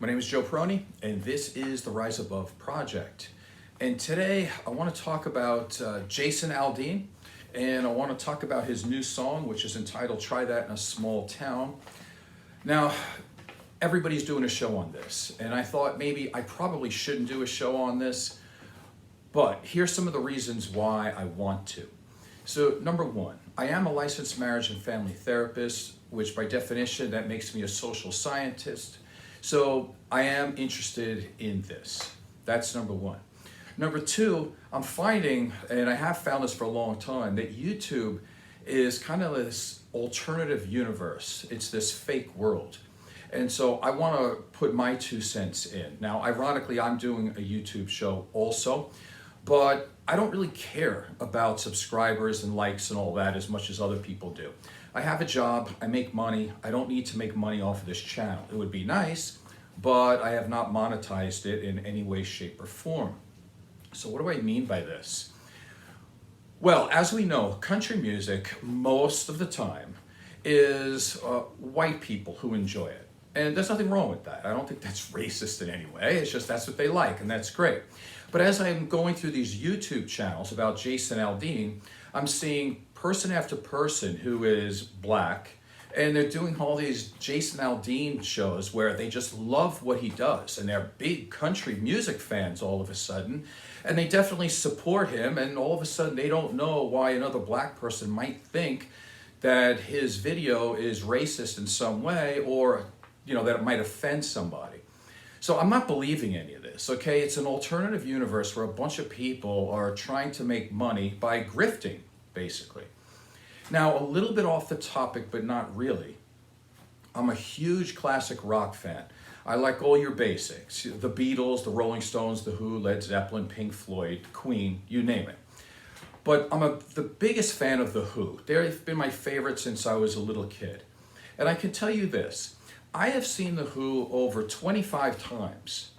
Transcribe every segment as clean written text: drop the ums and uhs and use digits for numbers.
My name is Joe Peroni, and this is the Rise Above Project. And today I want to talk about Jason Aldean, and I want to talk about his new song, which is entitled Try That in a Small Town. Now, everybody's doing a show on this, and I thought maybe I probably shouldn't do a show on this, but here's some of the reasons why I want to. So, number one, I am a licensed marriage and family therapist, which by definition, that makes me a social scientist. So I am interested in this. That's number one. Number two, I'm finding, and I have found this for a long time, that YouTube is kind of this alternative universe. It's this fake world. And so I want to put my 2 cents in. Now, ironically, I'm doing a YouTube show also, but I don't really care about subscribers and likes and all that as much as other people do. I have a job, I make money, I don't need to make money off of this channel. It would be nice, but I have not monetized it in any way, shape, or form. So what do I mean by this? Well, as we know, country music, most of the time, is white people who enjoy it. And there's nothing wrong with that. I don't think that's racist in any way. It's just that's what they like, and that's great. But as I'm going through these YouTube channels about Jason Aldean, I'm seeing person after person who is black, and they're doing all these Jason Aldean shows where they just love what he does, and they're big country music fans all of a sudden, and they definitely support him, and all of a sudden they don't know why another black person might think that his video is racist in some way, or that it might offend somebody. So I'm not believing any of this, okay? It's an alternative universe where a bunch of people are trying to make money by grifting, basically. Now, a little bit off the topic, but not really. I'm a huge classic rock fan. I like all your basics, the Beatles, the Rolling Stones, the Who, Led Zeppelin, Pink Floyd, Queen, you name it. But I'm the biggest fan of the Who. They've been my favorite since I was a little kid. And I can tell you this, I have seen the Who over 25 times.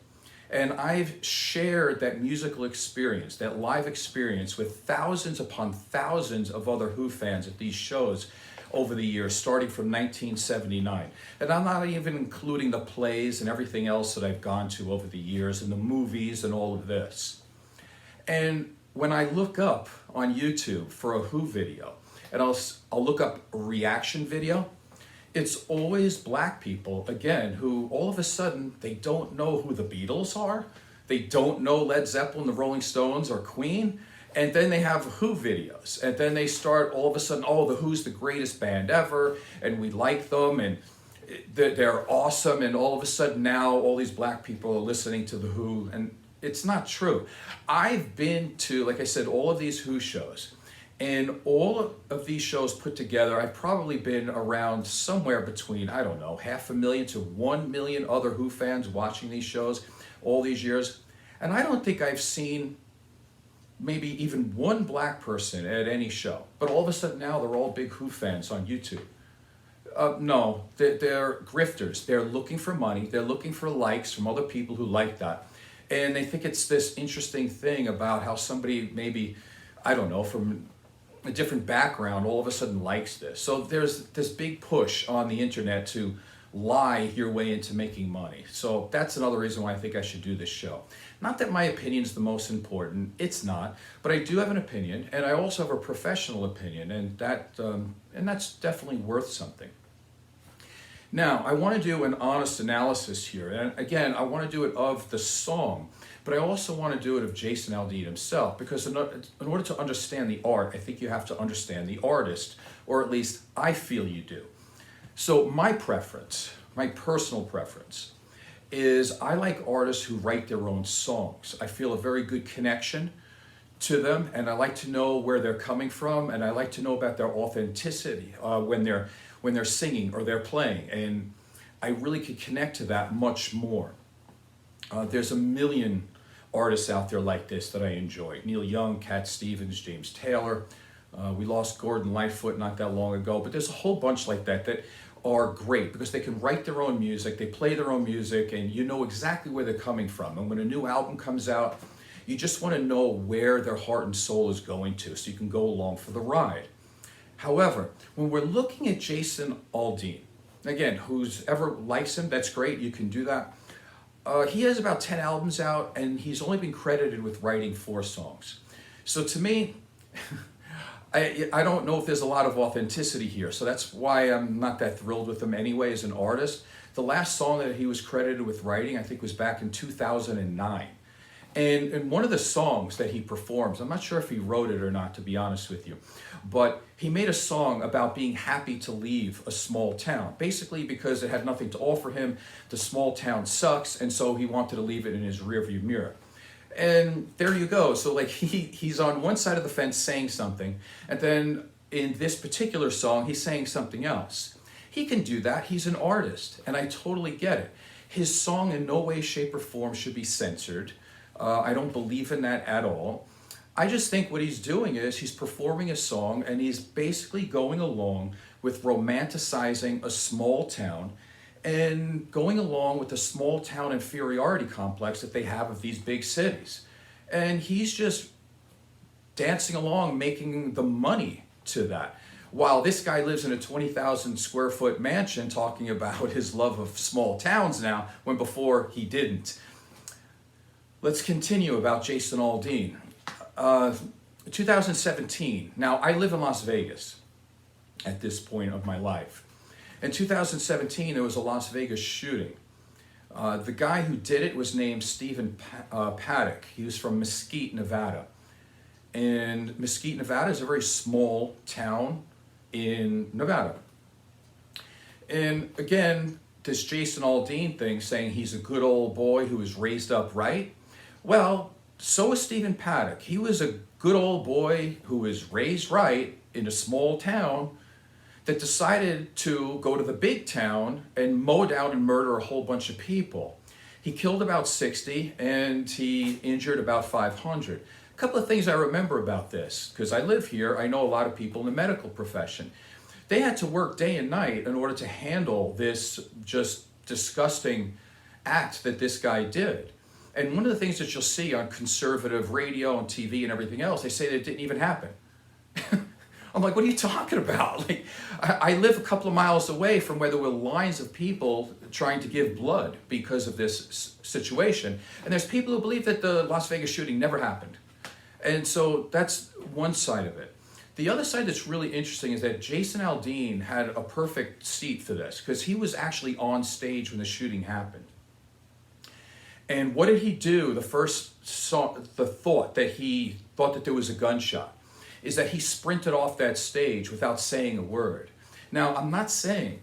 And I've shared that musical experience, that live experience with thousands upon thousands of other Who fans at these shows over the years, starting from 1979. And I'm not even including the plays and everything else that I've gone to over the years and the movies and all of this. And when I look up on YouTube for a Who video, and I'll look up a reaction video, it's always black people, again, who all of a sudden, they don't know who the Beatles are, they don't know Led Zeppelin, the Rolling Stones, or Queen, and then they have Who videos, and then they start all of a sudden, oh, the Who's the greatest band ever, and we like them, and they're awesome, and all of a sudden now all these black people are listening to the Who, and it's not true. I've been to, like I said, all of these Who shows. And all of these shows put together, I've probably been around somewhere between, I don't know, 500,000 to 1 million other Who fans watching these shows all these years. And I don't think I've seen maybe even one black person at any show. But all of a sudden now they're all big Who fans on YouTube. No, they're grifters. They're looking for money. They're looking for likes from other people who like that. And they think it's this interesting thing about how somebody maybe, I don't know, from a different background all of a sudden likes this. So there's this big push on the internet to lie your way into making money. So that's another reason why I think I should do this show. Not that my opinion is the most important, it's not, but I do have an opinion, and I also have a professional opinion, and that's definitely worth something. Now, I want to do an honest analysis here, and again, I want to do it of the song, but I also want to do it of Jason Aldean himself, because in order to understand the art, I think you have to understand the artist, or at least I feel you do. So my preference, my personal preference, is I like artists who write their own songs. I feel a very good connection to them, and I like to know where they're coming from, and I like to know about their authenticity when they're singing or they're playing, and I really could connect to that much more. There's a million artists out there like this that I enjoy. Neil Young, Cat Stevens, James Taylor. We lost Gordon Lightfoot not that long ago, but there's a whole bunch like that that are great because they can write their own music, they play their own music, and you know exactly where they're coming from. And when a new album comes out, you just want to know where their heart and soul is going to so you can go along for the ride. However, when we're looking at Jason Aldean, again, who's ever likes him, that's great, you can do that. He has about 10 albums out, and he's only been credited with writing 4 songs. So to me, I don't know if there's a lot of authenticity here, so that's why I'm not that thrilled with him anyway as an artist. The last song that he was credited with writing, I think, was back in 2009. And one of the songs that he performs, I'm not sure if he wrote it or not, to be honest with you, but he made a song about being happy to leave a small town, basically because it had nothing to offer him. The small town sucks, and so he wanted to leave it in his rearview mirror. And there you go. So like he's on one side of the fence saying something, and then in this particular song, he's saying something else. He can do that. He's an artist, and I totally get it. His song in no way, shape, or form should be censored. I don't believe in that at all. I just think what he's doing is he's performing a song, and he's basically going along with romanticizing a small town and going along with the small town inferiority complex that they have of these big cities. And he's just dancing along, making the money to that. While this guy lives in a 20,000 square foot mansion talking about his love of small towns now, when before he didn't. Let's continue about Jason Aldean. 2017. Now, I live in Las Vegas at this point of my life. In 2017, there was a Las Vegas shooting. The guy who did it was named Stephen Paddock. He was from Mesquite, Nevada. And Mesquite, Nevada is a very small town in Nevada. And again, this Jason Aldean thing saying he's a good old boy who was raised up right. Well, so was Stephen Paddock. He was a good old boy who was raised right in a small town that decided to go to the big town and mow down and murder a whole bunch of people. He killed about 60 and he injured about 500. A couple of things I remember about this, because I live here, I know a lot of people in the medical profession. They had to work day and night in order to handle this just disgusting act that this guy did. And one of the things that you'll see on conservative radio and TV and everything else, they say that it didn't even happen. I'm like, what are you talking about? Like, I live a couple of miles away from where there were lines of people trying to give blood because of this situation. And there's people who believe that the Las Vegas shooting never happened. And so that's one side of it. The other side that's really interesting is that Jason Aldean had a perfect seat for this because he was actually on stage when the shooting happened. And what did he do? The thought that he thought that there was a gunshot is that he sprinted off that stage without saying a word. Now, I'm not saying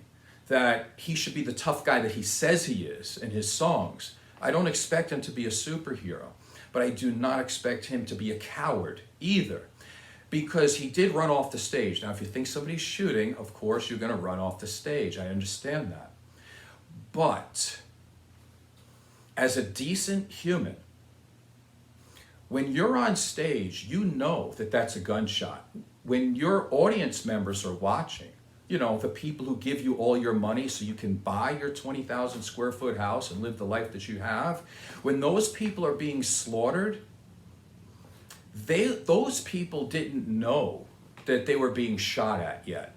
that he should be the tough guy that he says he is in his songs. I don't expect him to be a superhero, but I do not expect him to be a coward either, because he did run off the stage. Now, if you think somebody's shooting, of course, you're going to run off the stage. I understand that. But as a decent human, when you're on stage, you know that that's a gunshot. When your audience members are watching, you know, the people who give you all your money so you can buy your 20,000 square foot house and live the life that you have, when those people are being slaughtered, those people didn't know that they were being shot at yet,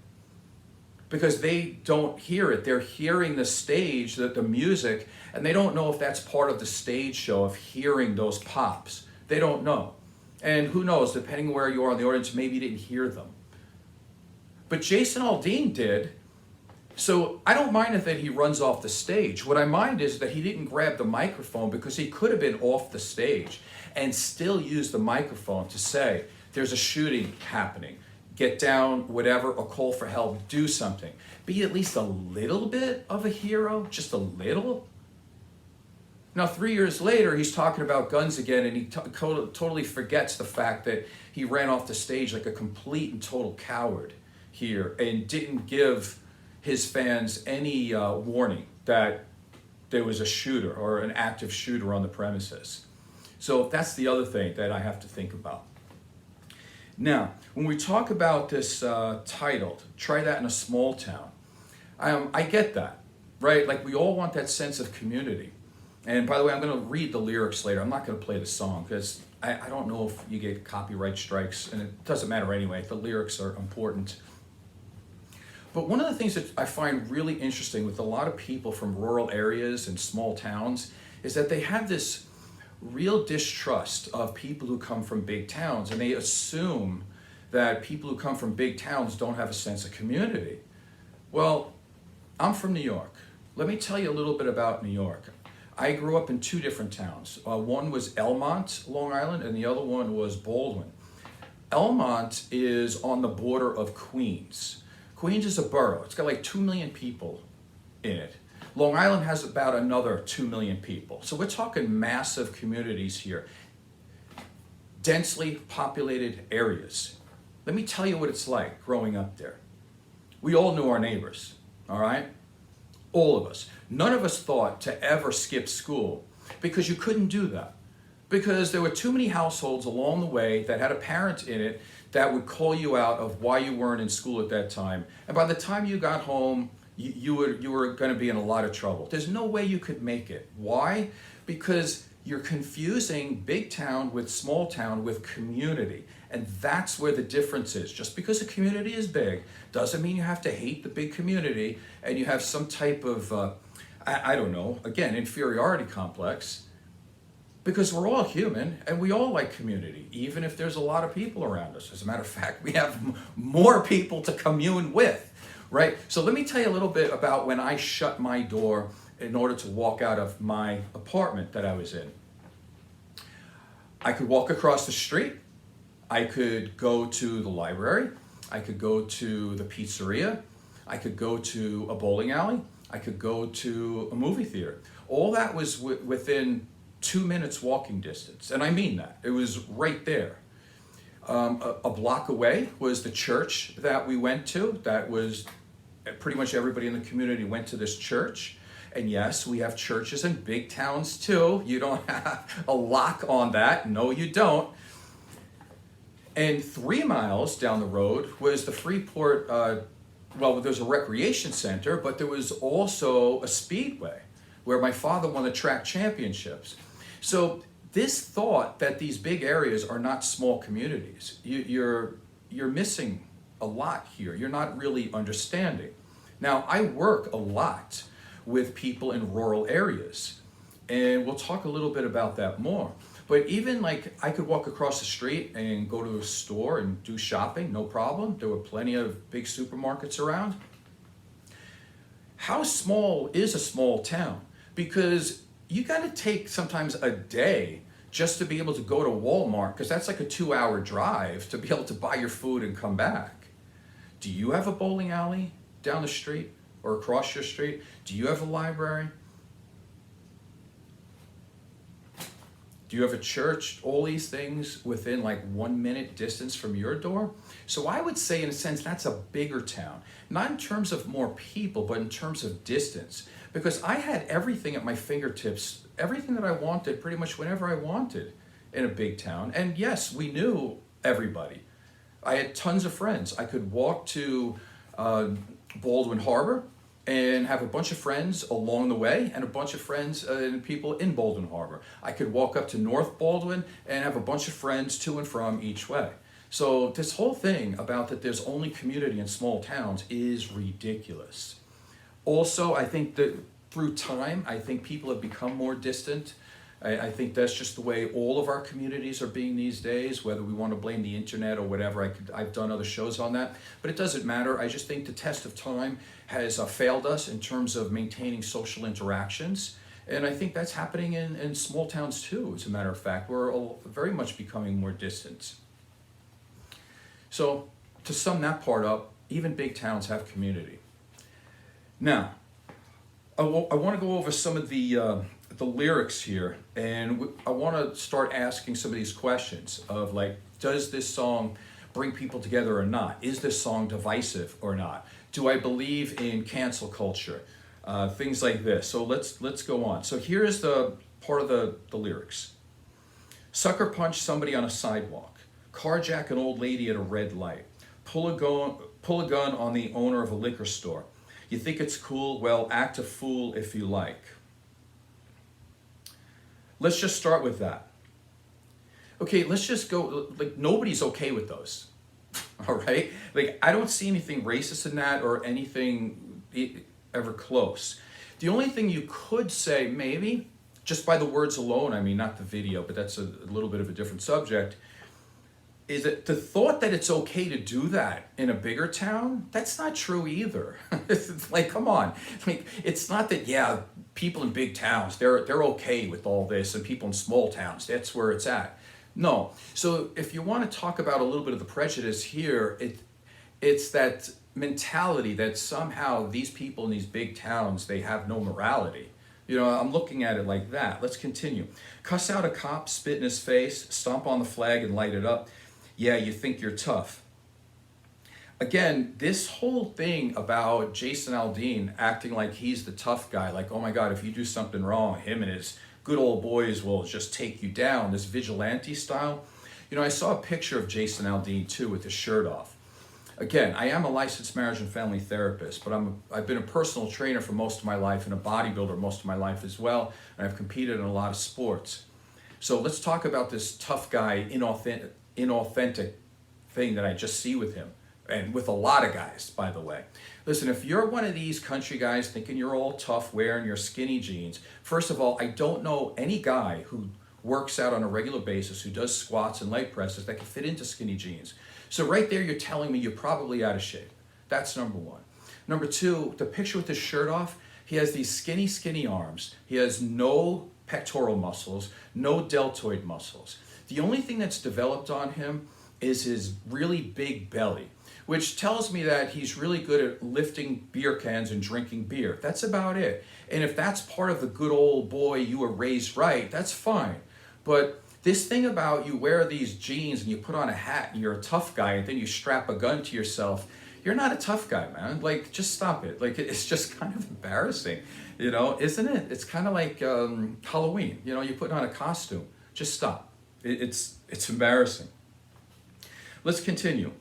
because they don't hear it. They're hearing the stage, the music, and they don't know if that's part of the stage show of hearing those pops. They don't know. And who knows, depending on where you are in the audience, maybe you didn't hear them. But Jason Aldean did, so I don't mind it that he runs off the stage. What I mind is that he didn't grab the microphone, because he could have been off the stage and still use the microphone to say, there's a shooting happening. Get down, whatever, a call for help, do something. Be at least a little bit of a hero, just a little. Now, 3 years later, he's talking about guns again, and he totally forgets the fact that he ran off the stage like a complete and total coward here and didn't give his fans any warning that there was a shooter or an active shooter on the premises. So that's the other thing that I have to think about. Now, when we talk about this titled, Try That in a Small Town, I get that, right? Like, we all want that sense of community. And by the way, I'm going to read the lyrics later. I'm not going to play the song because I don't know if you get copyright strikes, and it doesn't matter anyway. The lyrics are important. But one of the things that I find really interesting with a lot of people from rural areas and small towns is that they have this real distrust of people who come from big towns, and they assume that people who come from big towns don't have a sense of community. Well, I'm from New York. Let me tell you a little bit about New York. I grew up in two different towns. One was Elmont, Long Island, and the other one was Baldwin. Elmont is on the border of Queens. Queens is a borough. It's got like 2 million people in it. Long Island has about another 2 million people. So we're talking massive communities here. Densely populated areas. Let me tell you what it's like growing up there. We all knew our neighbors, all right? All of us. None of us thought to ever skip school because you couldn't do that. Because there were too many households along the way that had a parent in it that would call you out of why you weren't in school at that time. And by the time you got home, you were going to be in a lot of trouble. There's no way you could make it. Why? Because you're confusing big town with small town with community. And that's where the difference is. Just because a community is big doesn't mean you have to hate the big community and you have some type of, I don't know, again, inferiority complex. Because we're all human and we all like community, even if there's a lot of people around us. As a matter of fact, we have more people to commune with, right? So let me tell you a little bit about when I shut my door in order to walk out of my apartment that I was in. I could walk across the street. I could go to the library. I could go to the pizzeria. I could go to a bowling alley. I could go to a movie theater. All that was within 2 minutes walking distance. And I mean that. It was right there. A block away was the church that we went to. That was pretty much everybody in the community went to this church. And yes, we have churches in big towns too. You don't have a lock on that. No, you don't. And 3 miles down the road was the Freeport, well, there's a recreation center, but there was also a speedway where my father won the track championships. So this thought that these big areas are not small communities, you're missing a lot here. You're not really understanding. Now, I work a lot with people in rural areas, and we'll talk a little bit about that more. But even like I could walk across the street and go to a store and do shopping, no problem. There were plenty of big supermarkets around. How small is a small town? Because you got to take sometimes a day just to be able to go to Walmart, because that's like a 2-hour drive to be able to buy your food and come back. Do you have a bowling alley down the street or across your street? Do you have a library? Do you have a church? All these things within like 1 minute distance from your door? So I would say in a sense that's a bigger town. Not in terms of more people, but in terms of distance. Because I had everything at my fingertips, everything that I wanted pretty much whenever I wanted in a big town. And yes, we knew everybody. I had tons of friends. I could walk to Baldwin Harbor and have a bunch of friends along the way and a bunch of friends and people in Baldwin Harbor. I could walk up to North Baldwin and have a bunch of friends to and from each way. So this whole thing about that there's only community in small towns is ridiculous. Also, I think that through time, I think people have become more distant. I think that's just the way all of our communities are being these days, whether we want to blame the internet or whatever. I've done other shows on that, but it doesn't matter. I just think the test of time has failed us in terms of maintaining social interactions. And I think that's happening in small towns too, as a matter of fact. We're all very much becoming more distant. So to sum that part up, even big towns have community. Now, I want to go over some of the lyrics here, and I want to start asking some of these questions of like, does this song bring people together or not? Is this song divisive or not? Do I believe in cancel culture? Things like this. So let's go on. So here's the part of the lyrics. Sucker punch somebody on a sidewalk. Carjack an old lady at a red light. Pull a gun on the owner of a liquor store. You think it's cool? Well, act a fool if you like. Let's just start with that. Okay, let's just go, like nobody's okay with those. all right? Like, I don't see anything racist in that or anything ever close. The only thing you could say, maybe, just by the words alone, I mean, not the video, but that's a little bit of a different subject, is that the thought that it's okay to do that in a bigger town, that's not true either. Like, come on. Like, it's not that, yeah, people in big towns, they're okay with all this, and people in small towns, that's where it's at. No. So if you want to talk about a little bit of the prejudice here, it's that mentality that somehow these people in these big towns, they have no morality. You know, I'm looking at it like that. Let's continue. Cuss out a cop, spit in his face, stomp on the flag and light it up. Yeah, you think you're tough. Again, this whole thing about Jason Aldean acting like he's the tough guy, like, oh my God, if you do something wrong, him and his good old boys will just take you down, this vigilante style. You know, I saw a picture of Jason Aldean too with his shirt off. Again, I am a licensed marriage and family therapist, but I've been a personal trainer for most of my life and a bodybuilder most of my life as well, and I've competed in a lot of sports. So let's talk about this tough guy, inauthentic thing that I just see with him, and with a lot of guys, by the way. Listen, if you're one of these country guys thinking you're all tough wearing your skinny jeans, first of all, I don't know any guy who works out on a regular basis, who does squats and leg presses that can fit into skinny jeans. So right there, you're telling me you're probably out of shape. That's number one. Number two, the picture with his shirt off, he has these skinny, skinny arms. He has no pectoral muscles, no deltoid muscles. The only thing that's developed on him is his really big belly, which tells me that he's really good at lifting beer cans and drinking beer. That's about it. And if that's part of the good old boy, you were raised right, that's fine. But this thing about you wear these jeans and you put on a hat and you're a tough guy and then you strap a gun to yourself, you're not a tough guy, man. Like, just stop it. Like, it's just kind of embarrassing, you know, isn't it? It's kind of like Halloween, you know, you put on a costume. Just stop. It's embarrassing. Let's continue.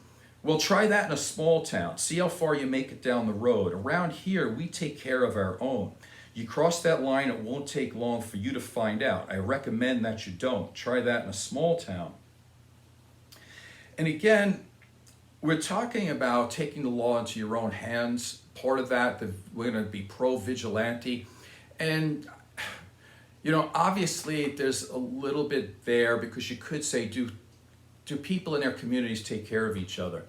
Well, try that in a small town. See how far you make it down the road. Around here, we take care of our own. You cross that line, it won't take long for you to find out. I recommend that you don't. Try that in a small town. And again, we're talking about taking the law into your own hands. Part of that, we're going to be pro-vigilante. And, you know, obviously there's a little bit there because you could say, do people in their communities take care of each other?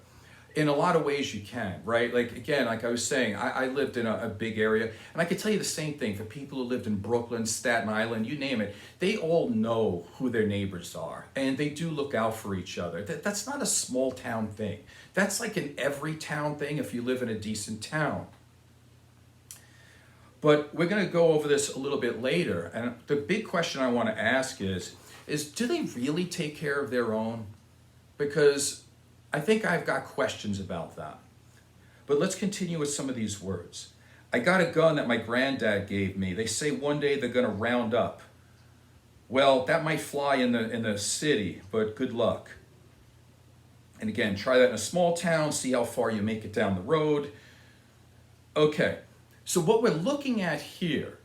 In a lot of ways you can, right? Like, again, like I was saying, I lived in a big area, and I could tell you the same thing for people who lived in Brooklyn, Staten Island, you name it. They all know who their neighbors are, and they do look out for each other. That's not a small town thing. That's like an every town thing if you live in a decent town. But we're going to go over this a little bit later, and the big question I want to ask is do they really take care of their own? Because I think I've got questions about that. But let's continue with some of these words. I got a gun that my granddad gave me. They say one day they're going to round up. Well, that might fly in the city, but good luck. And again, try that in a small town, see how far you make it down the road. Okay, so what we're looking at here,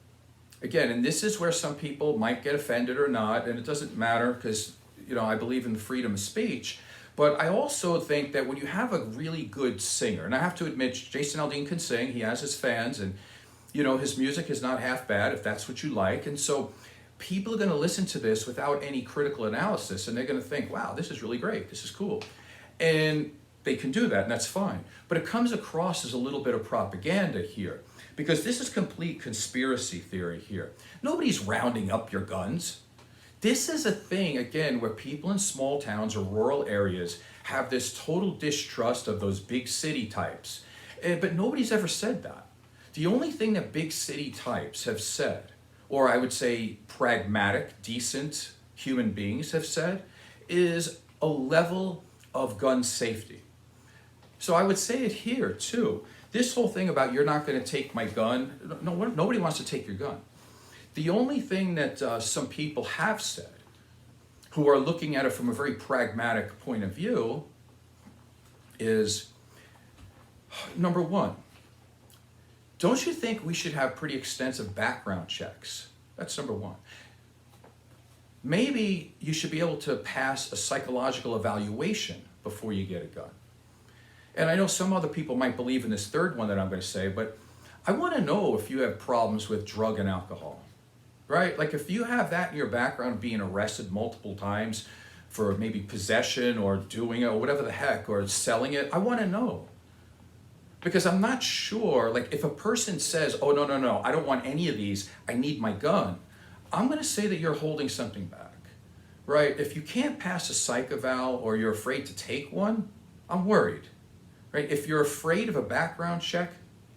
again, and this is where some people might get offended or not, and it doesn't matter because, you know, I believe in the freedom of speech. But I also think that when you have a really good singer, and I have to admit, Jason Aldean can sing, he has his fans, and you know, his music is not half bad if that's what you like. And so people are going to listen to this without any critical analysis, and they're going to think, wow, this is really great, this is cool. And they can do that, and that's fine. But it comes across as a little bit of propaganda here, because this is complete conspiracy theory here. Nobody's rounding up your guns. This is a thing, again, where people in small towns or rural areas have this total distrust of those big city types. But nobody's ever said that. The only thing that big city types have said, or I would say pragmatic, decent human beings have said, is a level of gun safety. So I would say it here too. This whole thing about you're not going to take my gun, no, nobody wants to take your gun. The only thing that some people have said, who are looking at it from a very pragmatic point of view, is, number one, don't you think we should have pretty extensive background checks? That's number one. Maybe you should be able to pass a psychological evaluation before you get a gun. And I know some other people might believe in this third one that I'm going to say, but I want to know if you have problems with drug and alcohol, right? Like if you have that in your background, being arrested multiple times for maybe possession or doing it or whatever the heck, or selling it, I want to know. Because I'm not sure, like if a person says, oh, no, no, no, I don't want any of these, I need my gun, I'm going to say that you're holding something back, right? If you can't pass a psych eval or you're afraid to take one, I'm worried, right? If you're afraid of a background check,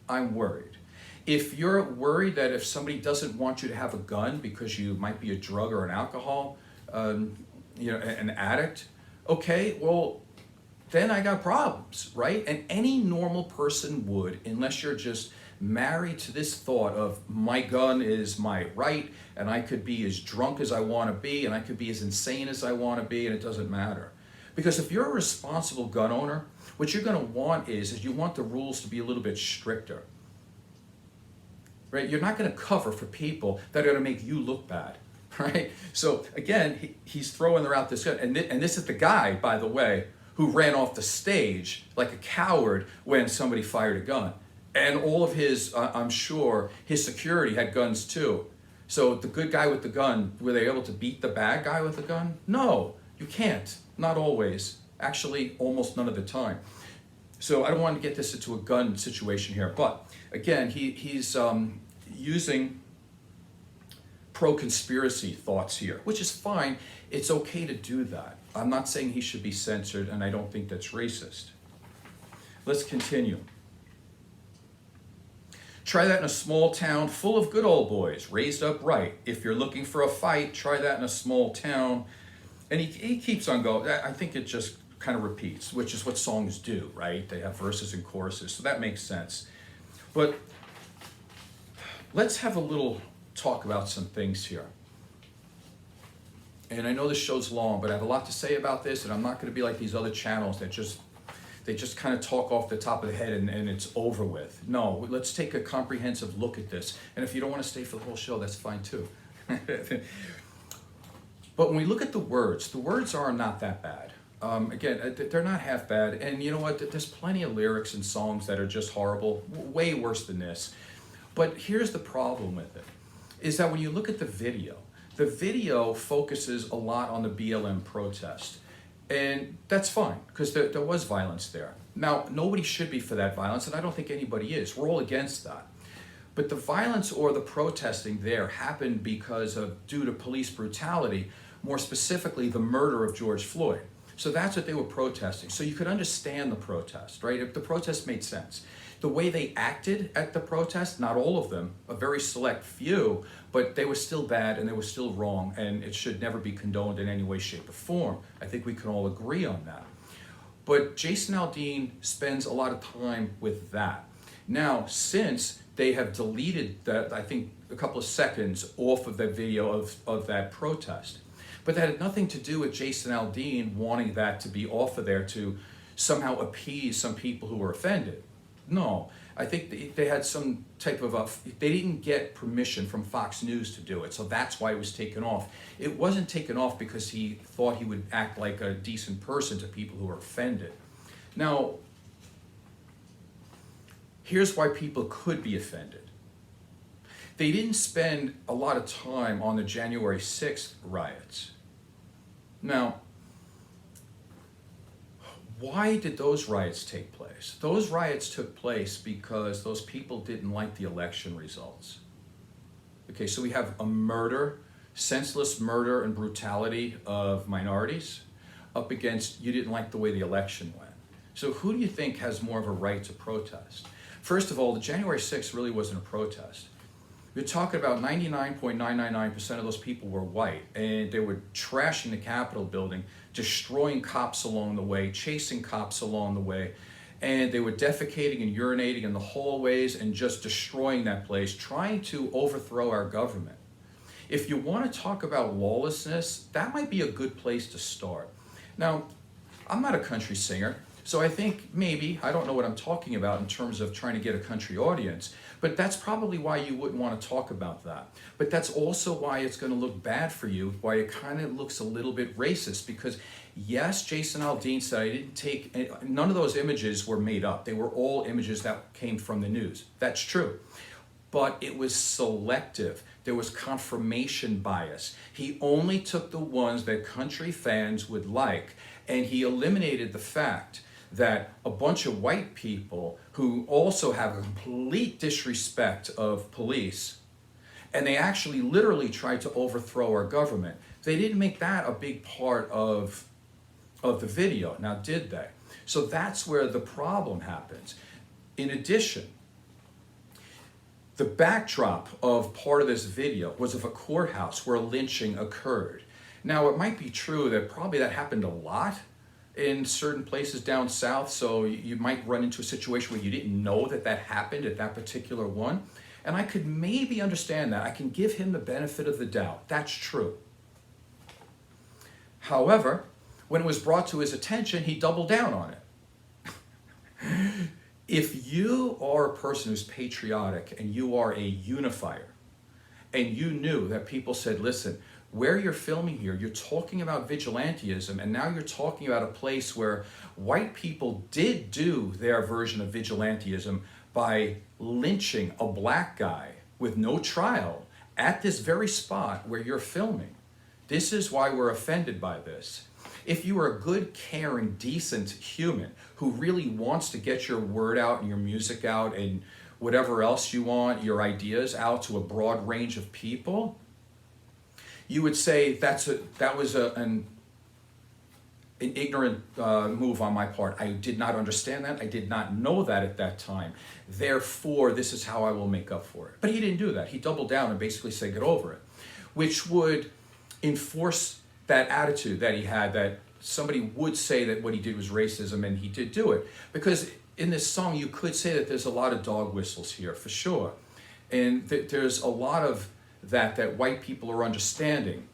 I'm worried. If you're worried that if somebody doesn't want you to have a gun because you might be a drug or an alcohol, an addict, okay, well, then I got problems, right? And any normal person would, unless you're just married to this thought of my gun is my right, and I could be as drunk as I want to be, and I could be as insane as I want to be, and it doesn't matter. Because if you're a responsible gun owner, what you're going to want is you want the rules to be a little bit stricter, right? You're not going to cover for people that are going to make you look bad, right? So again, he's throwing out this gun, and this is the guy, by the way, who ran off the stage like a coward when somebody fired a gun. And all of his, I'm sure, his security had guns too. So the good guy with the gun, were they able to beat the bad guy with the gun? No, you can't. Not always. Actually, almost none of the time. So I don't want to get this into a gun situation here. But again, he's using pro-conspiracy thoughts here, which is fine. It's okay to do that. I'm not saying he should be censored, and I don't think that's racist. Let's continue. Try that in a small town full of good old boys, raised up right. If you're looking for a fight, try that in a small town. And he keeps on going. I think it just kind of repeats, which is what songs do, right? They have verses and choruses, so that makes sense. But let's have a little talk about some things here. And I know this show's long, but I have a lot to say about this, and I'm not going to be like these other channels that they just kind of talk off the top of the head and it's over with. No, let's take a comprehensive look at this. And if you don't want to stay for the whole show, that's fine too. But when we look at the words are not that bad. Again, they're not half bad. And you know what? There's plenty of lyrics and songs that are just horrible, way worse than this. But here's the problem with it, is that when you look at the video focuses a lot on the BLM protest. And that's fine, because there was violence there. Now, nobody should be for that violence, and I don't think anybody is. We're all against that. But the violence or the protesting there happened due to police brutality, more specifically the murder of George Floyd. So that's what they were protesting. So you could understand the protest, right? If the protest made sense. The way they acted at the protest, not all of them, a very select few, but they were still bad and they were still wrong, and it should never be condoned in any way, shape, or form. I think we can all agree on that. But Jason Aldean spends a lot of time with that. Now, since they have deleted that, I think, a couple of seconds off of the video of that protest, but that had nothing to do with Jason Aldean wanting that to be off of there to somehow appease some people who were offended. No, I think they had some type of they didn't get permission from Fox News to do it, so that's why it was taken off. It wasn't taken off because he thought he would act like a decent person to people who were offended. Now, here's why people could be offended. They didn't spend a lot of time on the January 6th riots. Now, why did those riots take place? Those riots took place because those people didn't like the election results. Okay, so we have a murder, senseless murder and brutality of minorities up against you didn't like the way the election went. So who do you think has more of a right to protest? First of all, the January 6th really wasn't a protest. We're talking about 99.999% of those people were white, and they were trashing the Capitol building, destroying cops along the way, chasing cops along the way, and they were defecating and urinating in the hallways and just destroying that place, trying to overthrow our government. If you want to talk about lawlessness, that might be a good place to start. Now, I'm not a country singer, So I think maybe, I don't know what I'm talking about in terms of trying to get a country audience, but that's probably why you wouldn't want to talk about that. But that's also why it's going to look bad for you, why it kind of looks a little bit racist, because yes, Jason Aldean said I didn't take, none of those images were made up. They were all images that came from the news. That's true. But it was selective. There was confirmation bias. He only took the ones that country fans would like, and he eliminated the fact that a bunch of white people who also have a complete disrespect of police, and they actually literally tried to overthrow our government. They didn't make that a big part of the video, now did they? So that's where the problem happens. In addition, the backdrop of part of this video was of a courthouse where a lynching occurred. Now, it might be true that probably that happened a lot in certain places down south, so you might run into a situation where you didn't know that that happened at that particular one. And I could maybe understand that. I can give him the benefit of the doubt. That's true. However, when it was brought to his attention, he doubled down on it. If you are a person who's patriotic and you are a unifier, and you knew that people said, listen, where you're filming here, you're talking about vigilantism, and now you're talking about a place where white people did do their version of vigilantism by lynching a black guy with no trial at this very spot where you're filming. This is why we're offended by this. If you are a good, caring, decent human who really wants to get your word out and your music out and whatever else you want, your ideas out to a broad range of people, you would say that was an ignorant move on my part. I did not understand that. I did not know that at that time. Therefore, this is how I will make up for it. But he didn't do that. He doubled down and basically said, get over it, which would enforce that attitude that he had, that somebody would say that what he did was racism, and he did do it. Because in this song, you could say that there's a lot of dog whistles here, for sure. And there's a lot of that white people are understanding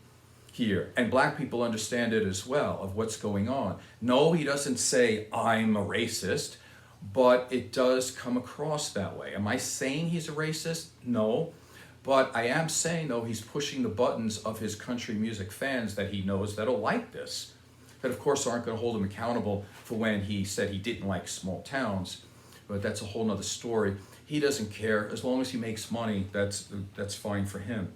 here, and black people understand it as well, of what's going on. No, he doesn't say, I'm a racist, but it does come across that way. Am I saying he's a racist? No. But I am saying, though, he's pushing the buttons of his country music fans that he knows that'll like this, that of course aren't going to hold him accountable for when he said he didn't like small towns, but that's a whole nother story. He doesn't care. As long as he makes money, that's fine for him.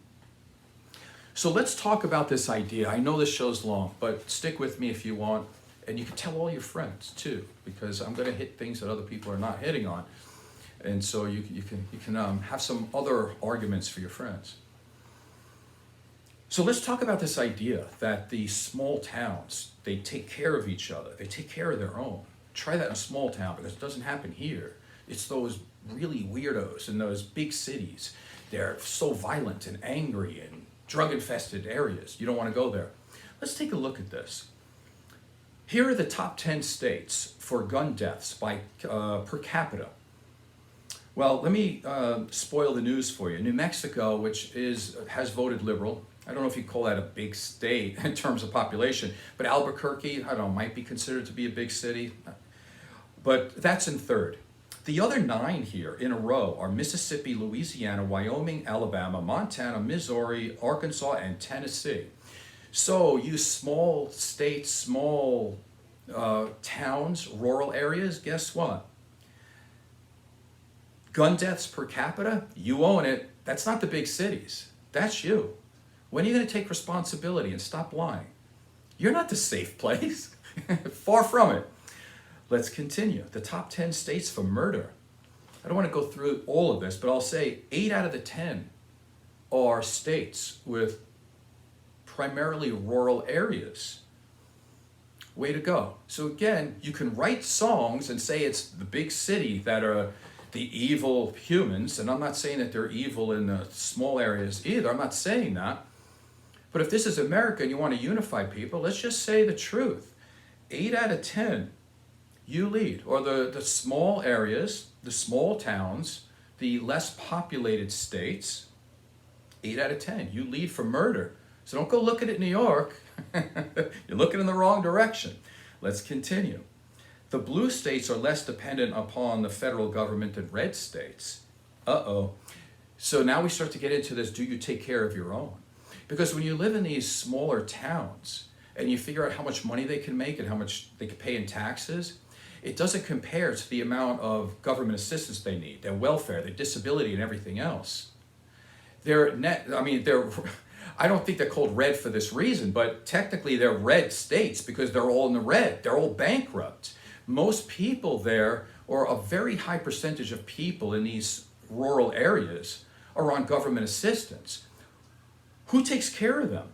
So let's talk about this idea. I know this show's long, but stick with me if you want, and you can tell all your friends too, because I'm going to hit things that other people are not hitting on, and so you can have some other arguments for your friends. So let's talk about this idea that the small towns, they take care of each other. They take care of their own. Try that in a small town, because it doesn't happen here. It's those really weirdos in those big cities. They're so violent and angry and drug-infested areas. You don't want to go there. Let's take a look at this. Here are the top 10 states for gun deaths by per capita. Well, let me spoil the news for you. New Mexico, which has voted liberal. I don't know if you call that a big state in terms of population, but Albuquerque, I don't know, might be considered to be a big city. But that's in third. The other 9 here in a row are Mississippi, Louisiana, Wyoming, Alabama, Montana, Missouri, Arkansas, and Tennessee. So you small states, small towns, rural areas, guess what? Gun deaths per capita, you own it. That's not the big cities. That's you. When are you going to take responsibility and stop lying? You're not the safe place. Far from it. Let's continue. The top 10 states for murder. I don't want to go through all of this, but I'll say 8 out of the 10 are states with primarily rural areas. Way to go. So again, you can write songs and say it's the big city that are the evil humans, and I'm not saying that they're evil in the small areas either. I'm not saying that. But if this is America and you want to unify people, let's just say the truth. 8 out of 10, you lead. Or the small areas, the small towns, the less populated states, 8 out of 10, you lead for murder. So don't go looking at New York. You're looking in the wrong direction. Let's continue. The blue states are less dependent upon the federal government than red states. Uh-oh. So now we start to get into this, do you take care of your own? Because when you live in these smaller towns and you figure out how much money they can make and how much they can pay in taxes, it doesn't compare to the amount of government assistance they need, their welfare, their disability, and everything else. I don't think they're called red for this reason, but technically they're red states because they're all in the red. They're all bankrupt. Most people there, or a very high percentage of people in these rural areas, are on government assistance. Who takes care of them?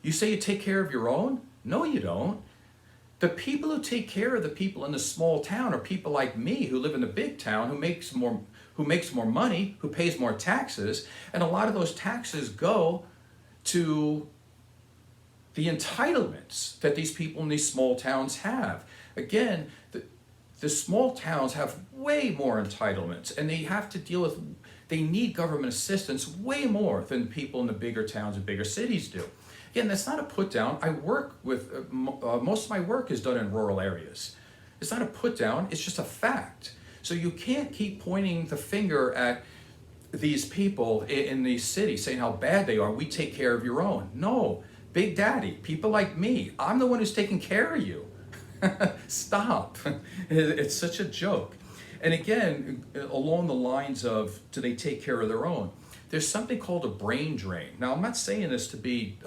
You say you take care of your own? No, you don't. The people who take care of the people in the small town are people like me who live in the big town, who makes more money, who pays more taxes, and a lot of those taxes go to the entitlements that these people in these small towns have. Again, the small towns have way more entitlements, and they have to deal with, they need government assistance way more than people in the bigger towns and bigger cities do. Again, that's not a put down. I work with, most of my work is done in rural areas. It's not a put down, it's just a fact. So you can't keep pointing the finger at these people in these cities saying how bad they are. We take care of your own. No, Big Daddy, people like me, I'm the one who's taking care of you. Stop. It's such a joke. And again, along the lines of, do they take care of their own? There's something called a brain drain. Now, I'm not saying this to be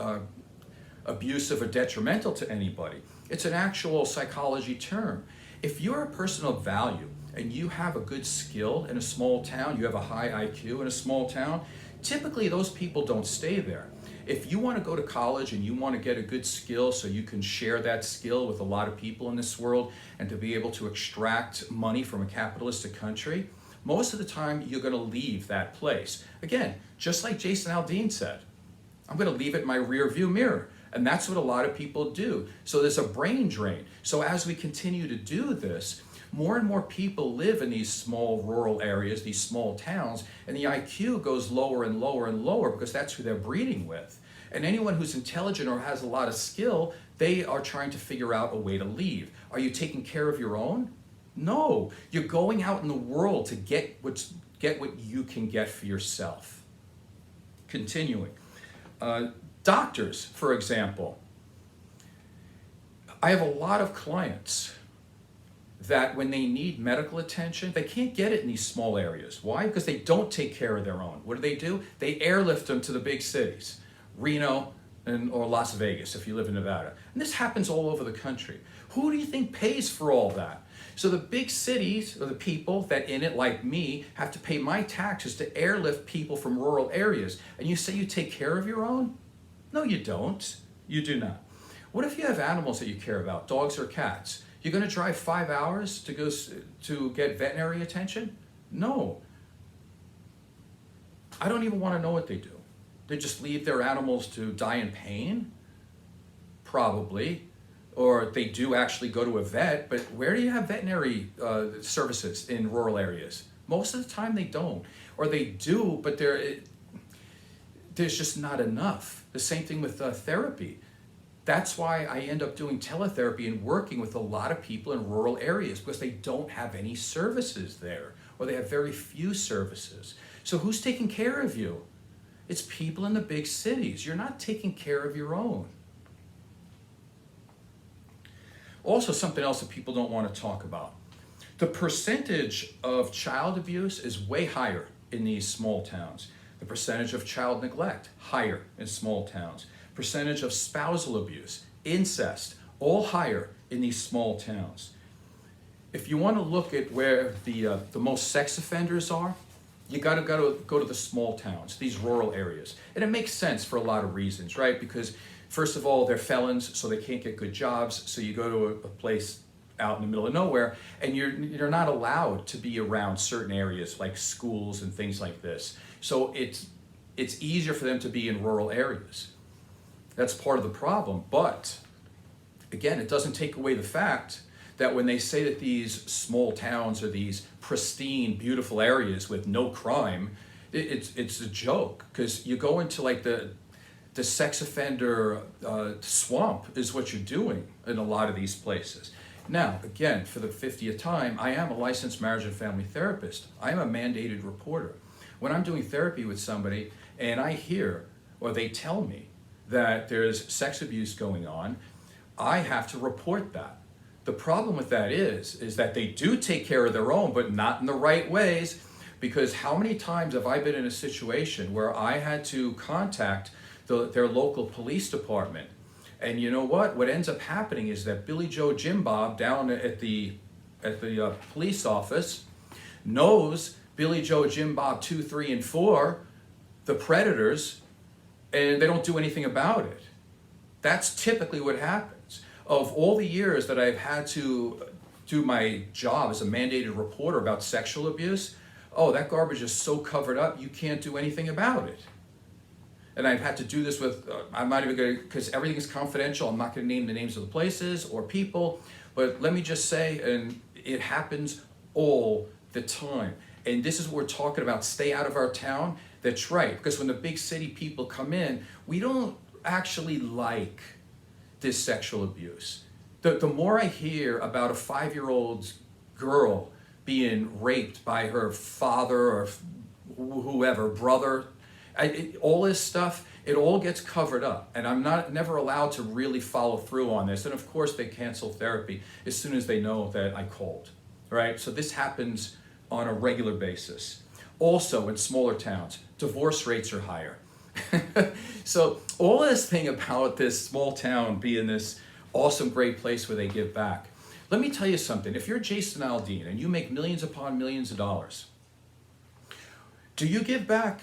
abusive or detrimental to anybody. It's an actual psychology term. If you're a person of value and you have a good skill in a small town, you have a high IQ in a small town, typically those people don't stay there. If you want to go to college and you want to get a good skill so you can share that skill with a lot of people in this world and to be able to extract money from a capitalistic country, most of the time you're going to leave that place. Again, just like Jason Aldean said, I'm going to leave it in my rear view mirror. And that's what a lot of people do. So there's a brain drain. So as we continue to do this, more and more people live in these small rural areas, these small towns, and the IQ goes lower and lower and lower because that's who they're breeding with. And anyone who's intelligent or has a lot of skill, they are trying to figure out a way to leave. Are you taking care of your own? No, you're going out in the world to get what you can get for yourself. Continuing. Doctors, for example. I have a lot of clients that when they need medical attention, they can't get it in these small areas. Why? Because they don't take care of their own. What do? They airlift them to the big cities, Reno or Las Vegas if you live in Nevada. And this happens all over the country. Who do you think pays for all that? So the big cities, or the people that in it, like me, have to pay my taxes to airlift people from rural areas. And you say you take care of your own? No, you don't. You do not. What if you have animals that you care about, dogs or cats? You're going to drive 5 hours to go to get veterinary attention? No. I don't even want to know what they do. They just leave their animals to die in pain? Probably. Or they do actually go to a vet, but where do you have veterinary services in rural areas? Most of the time they don't. Or they do, but there's just not enough. The same thing with therapy. That's why I end up doing teletherapy and working with a lot of people in rural areas because they don't have any services there, or they have very few services. So who's taking care of you? It's people in the big cities. You're not taking care of your own. Also, something else that people don't want to talk about. The percentage of child abuse is way higher in these small towns. The percentage of child neglect, higher in small towns. Percentage of spousal abuse, incest, all higher in these small towns. If you want to look at where the most sex offenders are, you got to go to the small towns, these rural areas. And it makes sense for a lot of reasons, right? Because first of all, they're felons, so they can't get good jobs. So you go to a place out in the middle of nowhere, and you're not allowed to be around certain areas like schools and things like this. So it's easier for them to be in rural areas. That's part of the problem. But again, it doesn't take away the fact that when they say that these small towns are these pristine, beautiful areas with no crime, it's a joke. Because you go into like the sex offender swamp is what you're doing in a lot of these places. Now, again, for the 50th time, I am a licensed marriage and family therapist. I am a mandated reporter. When I'm doing therapy with somebody and I hear or they tell me that there's sex abuse going on, I have to report that. The problem with that is that they do take care of their own, but not in the right ways. Because how many times have I been in a situation where I had to contact their local police department? And you know what? What ends up happening is that Billy Joe Jim Bob down at the police office knows Billy Joe Jim Bob 2, 3, and 4, the predators, and they don't do anything about it. That's typically what happens. Of all the years that I've had to do my job as a mandated reporter about sexual abuse, oh, that garbage is so covered up, you can't do anything about it. And I've had to do this with, I'm not even going to, because everything is confidential, I'm not going to name the names of the places or people, but let me just say, and it happens all the time. And this is what we're talking about, stay out of our town. That's right, because when the big city people come in, we don't actually like this sexual abuse. The more I hear about a 5-year-old girl being raped by her father or whoever, brother, all this stuff, it all gets covered up. And I'm never allowed to really follow through on this. And of course they cancel therapy as soon as they know that I called, right? So this happens on a regular basis. Also in smaller towns, divorce rates are higher. So all this thing about this small town being this awesome, great place where they give back. Let me tell you something. If you're Jason Aldean and you make millions upon millions of dollars, do you give back?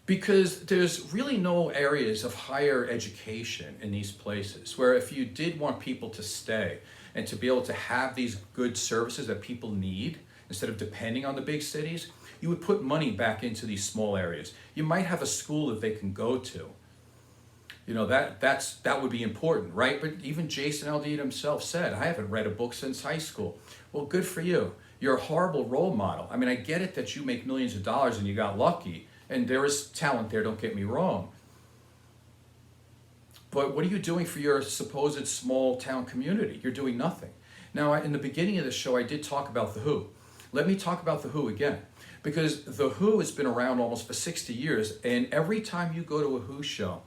Because there's really no areas of higher education in these places where if you did want people to stay and to be able to have these good services that people need, instead of depending on the big cities, you would put money back into these small areas. You might have a school that they can go to. You know, that would be important, right? But even Jason Aldean himself said, I haven't read a book since high school. Well, good for you. You're a horrible role model. I mean, I get it that you make millions of dollars and you got lucky, and there is talent there, don't get me wrong. But what are you doing for your supposed small town community? You're doing nothing. Now, in the beginning of the show, I did talk about The Who. Let me talk about The Who again. Because The Who has been around almost for 60 years, and every time you go to a Who show,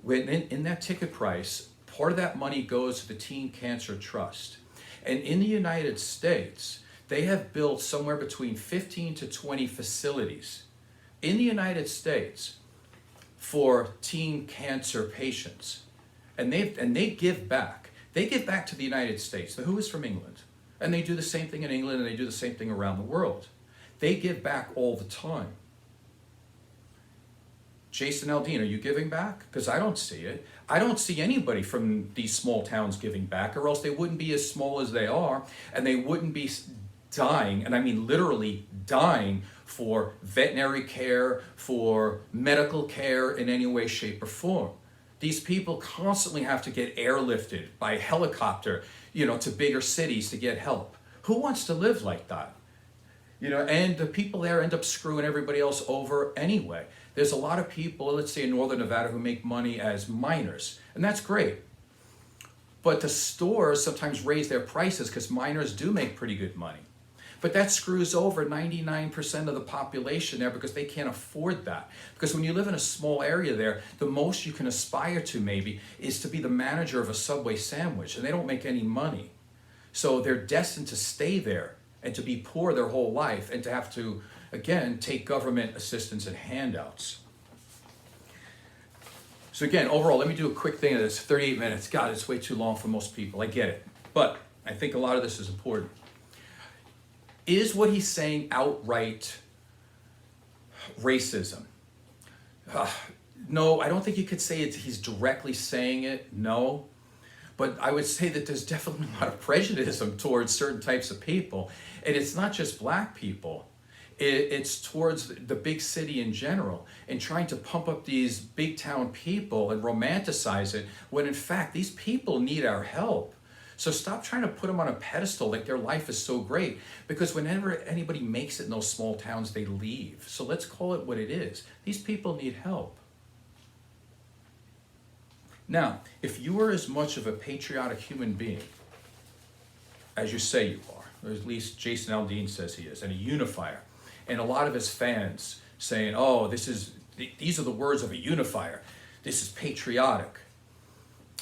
when in that ticket price, part of that money goes to the Teen Cancer Trust. And in the United States, they have built somewhere between 15 to 20 facilities in the United States for teen cancer patients. And they give back. They give back to the United States. The Who is from England. And they do the same thing in England, and they do the same thing around the world. They give back all the time. Jason Aldean, are you giving back? Because I don't see it. I don't see anybody from these small towns giving back, or else they wouldn't be as small as they are, and they wouldn't be dying, and I mean literally dying, for veterinary care, for medical care in any way, shape, or form. These people constantly have to get airlifted by helicopter, to bigger cities to get help. Who wants to live like that? And the people there end up screwing everybody else over anyway. There's a lot of people, let's say in Northern Nevada, who make money as miners, and that's great. But the stores sometimes raise their prices because miners do make pretty good money. But that screws over 99% of the population there because they can't afford that. Because when you live in a small area there, the most you can aspire to maybe is to be the manager of a Subway sandwich, and they don't make any money. So they're destined to stay there and to be poor their whole life and to have to, again, take government assistance and handouts. So again, overall, let me do a quick thing of this. 38 minutes. God, it's way too long for most people. I get it. But I think a lot of this is important. Is what he's saying outright racism? No, I don't think you could say he's directly saying it, no. But I would say that there's definitely a lot of prejudice towards certain types of people. And it's not just black people. It's towards the big city in general, and trying to pump up these big town people and romanticize it, when in fact these people need our help. So stop trying to put them on a pedestal like their life is so great, because whenever anybody makes it in those small towns, they leave. So let's call it what it is. These people need help. Now, if you were as much of a patriotic human being as you say you are, or at least Jason Aldean says he is, and a unifier. And a lot of his fans saying, oh, these are the words of a unifier. This is patriotic.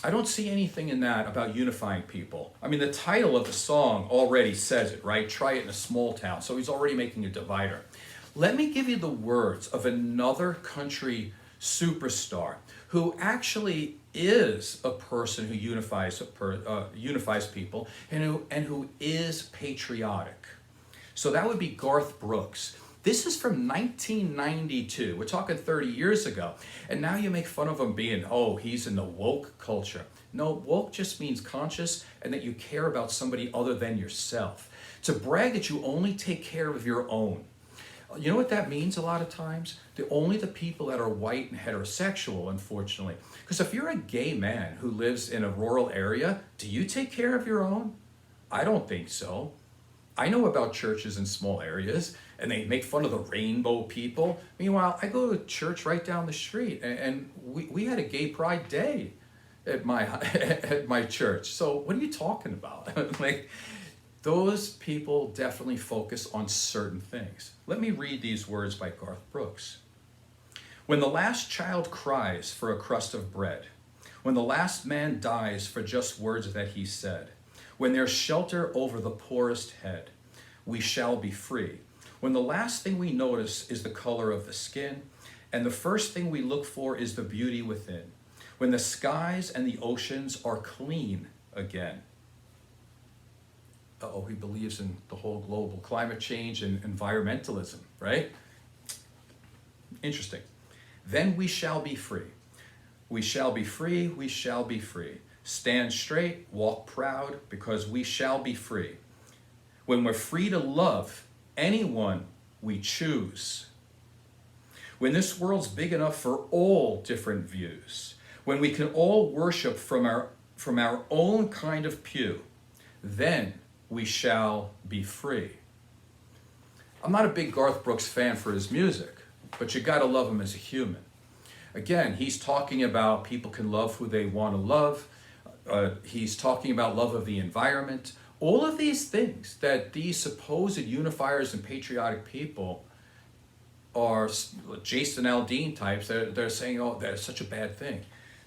I don't see anything in that about unifying people. I mean, the title of the song already says it, right? Try it in a small town. So he's already making a divider. Let me give you the words of another country superstar who actually is a person who unifies people and who is patriotic. So that would be Garth Brooks. This is from 1992. We're talking 30 years ago. And now you make fun of him being, oh, he's in the woke culture. No, woke just means conscious and that you care about somebody other than yourself. To brag that you only take care of your own. You know what that means a lot of times? Only the people that are white and heterosexual, unfortunately. Because if you're a gay man who lives in a rural area, do you take care of your own? I don't think so. I know about churches in small areas, and they make fun of the rainbow people. Meanwhile, I go to church right down the street, and we had a gay pride day at my church. So what are you talking about? Like, those people definitely focus on certain things. Let me read these words by Garth Brooks. When the last child cries for a crust of bread, when the last man dies for just words that he said, when there's shelter over the poorest head, we shall be free. When the last thing we notice is the color of the skin, and the first thing we look for is the beauty within. When the skies and the oceans are clean again. Uh-oh, he believes in the whole global climate change and environmentalism, right? Interesting. Then we shall be free. We shall be free, we shall be free. Stand straight, walk proud, because we shall be free. When we're free to love anyone we choose. When this world's big enough for all different views. When we can all worship from our own kind of pew. Then we shall be free. I'm not a big Garth Brooks fan for his music, but you gotta love him as a human. Again, he's talking about people can love who they want to love. He's talking about love of the environment. All of these things that these supposed unifiers and patriotic people are Jason Aldean types. They're saying, oh, that's such a bad thing.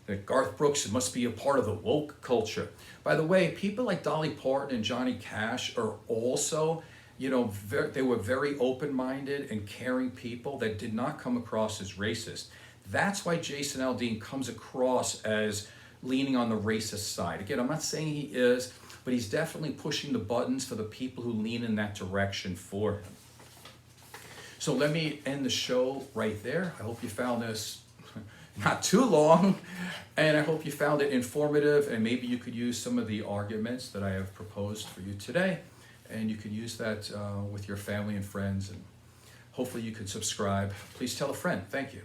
That Garth Brooks must be a part of the woke culture. By the way, people like Dolly Parton and Johnny Cash are also, they were very open-minded and caring people that did not come across as racist. That's why Jason Aldean comes across as leaning on the racist side. Again, I'm not saying he is, but he's definitely pushing the buttons for the people who lean in that direction for him. So let me end the show right there. I hope you found this not too long, and I hope you found it informative, and maybe you could use some of the arguments that I have proposed for you today, and you could use that with your family and friends, and hopefully you could subscribe. Please tell a friend. Thank you.